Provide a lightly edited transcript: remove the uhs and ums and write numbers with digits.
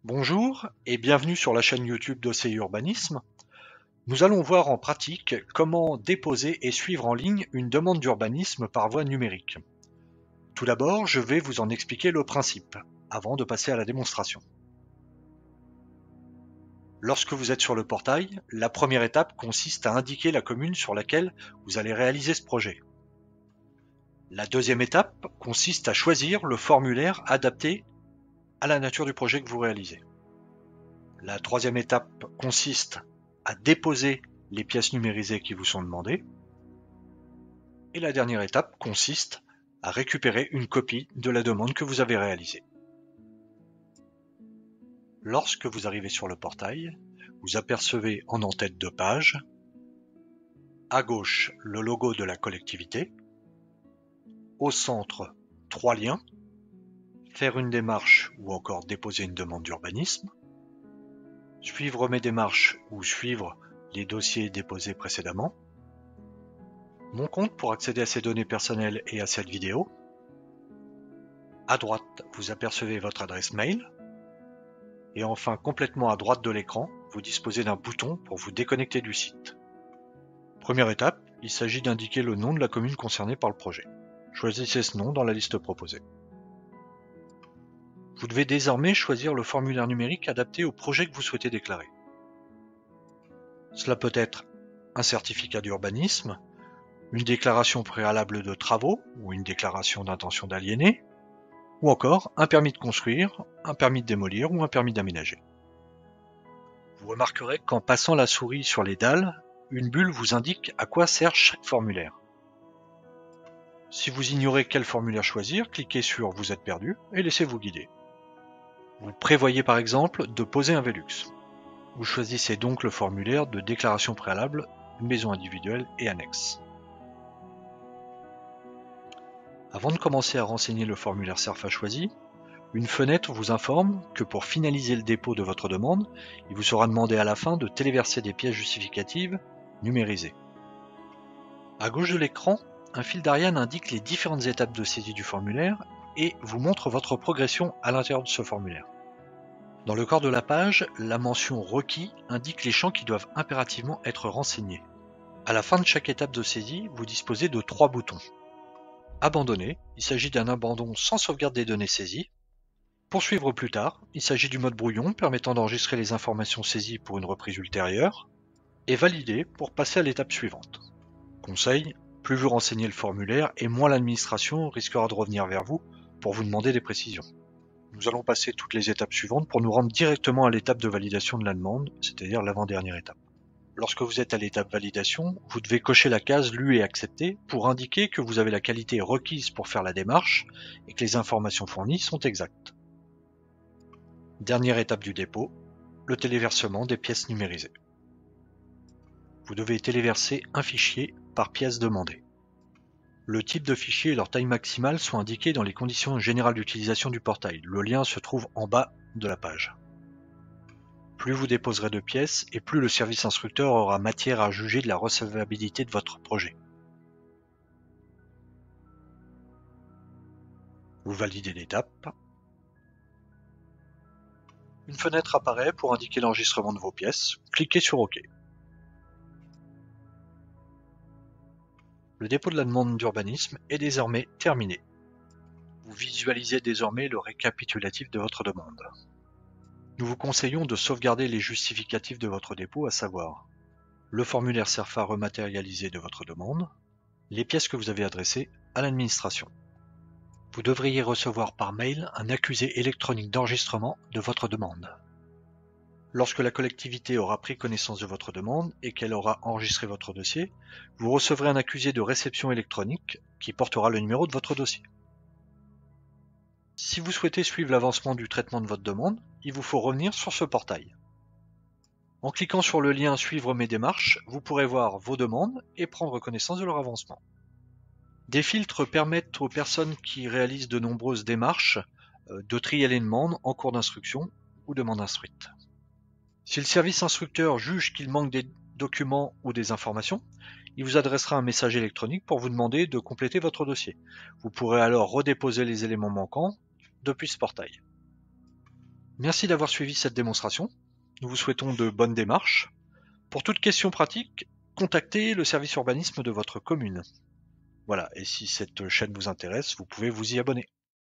Bonjour et bienvenue sur la chaîne YouTube d'OCI Urbanisme. Nous allons voir en pratique comment déposer et suivre en ligne une demande d'urbanisme par voie numérique. Tout d'abord, je vais vous en expliquer le principe, avant de passer à la démonstration. Lorsque vous êtes sur le portail, la première étape consiste à indiquer la commune sur laquelle vous allez réaliser ce projet. La deuxième étape consiste à choisir le formulaire adapté à la nature du projet que vous réalisez. La troisième étape consiste à déposer les pièces numérisées qui vous sont demandées. Et la dernière étape consiste à récupérer une copie de la demande que vous avez réalisée. Lorsque vous arrivez sur le portail, vous apercevez en en-tête de page, à gauche le logo de la collectivité, au centre 3 liens, faire une démarche ou encore déposer une demande d'urbanisme, suivre mes démarches ou suivre les dossiers déposés précédemment, mon compte pour accéder à ces données personnelles et à cette vidéo. À droite, vous apercevez votre adresse mail. Et enfin, complètement à droite de l'écran, vous disposez d'un bouton pour vous déconnecter du site. Première étape, il s'agit d'indiquer le nom de la commune concernée par le projet. Choisissez ce nom dans la liste proposée. Vous devez désormais choisir le formulaire numérique adapté au projet que vous souhaitez déclarer. Cela peut être un certificat d'urbanisme, une déclaration préalable de travaux ou une déclaration d'intention d'aliéner, ou encore un permis de construire, un permis de démolir ou un permis d'aménager. Vous remarquerez qu'en passant la souris sur les dalles, une bulle vous indique à quoi sert chaque formulaire. Si vous ignorez quel formulaire choisir, cliquez sur « Vous êtes perdu » et laissez-vous guider. Vous prévoyez par exemple de poser un Velux. Vous choisissez donc le formulaire de déclaration préalable, maison individuelle et annexe. Avant de commencer à renseigner le formulaire CERFA choisi, une fenêtre vous informe que pour finaliser le dépôt de votre demande, il vous sera demandé à la fin de téléverser des pièces justificatives numérisées. À gauche de l'écran, un fil d'Ariane indique les différentes étapes de saisie du formulaire et vous montre votre progression à l'intérieur de ce formulaire. Dans le corps de la page, la mention requis indique les champs qui doivent impérativement être renseignés. À la fin de chaque étape de saisie, vous disposez de 3 boutons. Abandonner, il s'agit d'un abandon sans sauvegarde des données saisies. Poursuivre plus tard, il s'agit du mode brouillon permettant d'enregistrer les informations saisies pour une reprise ultérieure. Et valider pour passer à l'étape suivante. Conseil, plus vous renseignez le formulaire et moins l'administration risquera de revenir vers vous pour vous demander des précisions. Nous allons passer toutes les étapes suivantes pour nous rendre directement à l'étape de validation de la demande, c'est-à-dire l'avant-dernière étape. Lorsque vous êtes à l'étape validation, vous devez cocher la case Lu et accepter pour indiquer que vous avez la qualité requise pour faire la démarche et que les informations fournies sont exactes. Dernière étape du dépôt, le téléversement des pièces numérisées. Vous devez téléverser un fichier par pièce demandée. Le type de fichier et leur taille maximale sont indiqués dans les conditions générales d'utilisation du portail. Le lien se trouve en bas de la page. Plus vous déposerez de pièces et plus le service instructeur aura matière à juger de la recevabilité de votre projet. Vous validez l'étape. Une fenêtre apparaît pour indiquer l'enregistrement de vos pièces. Cliquez sur OK. Le dépôt de la demande d'urbanisme est désormais terminé. Vous visualisez désormais le récapitulatif de votre demande. Nous vous conseillons de sauvegarder les justificatifs de votre dépôt, à savoir le formulaire CERFA rematérialisé de votre demande, les pièces que vous avez adressées à l'administration. Vous devriez recevoir par mail un accusé électronique d'enregistrement de votre demande. Lorsque la collectivité aura pris connaissance de votre demande et qu'elle aura enregistré votre dossier, vous recevrez un accusé de réception électronique qui portera le numéro de votre dossier. Si vous souhaitez suivre l'avancement du traitement de votre demande, il vous faut revenir sur ce portail. En cliquant sur le lien « Suivre mes démarches », vous pourrez voir vos demandes et prendre connaissance de leur avancement. Des filtres permettent aux personnes qui réalisent de nombreuses démarches de trier les demandes en cours d'instruction ou demande instruite. Si le service instructeur juge qu'il manque des documents ou des informations, il vous adressera un message électronique pour vous demander de compléter votre dossier. Vous pourrez alors redéposer les éléments manquants depuis ce portail. Merci d'avoir suivi cette démonstration. Nous vous souhaitons de bonnes démarches. Pour toute question pratique, contactez le service urbanisme de votre commune. Voilà, et si cette chaîne vous intéresse, vous pouvez vous y abonner.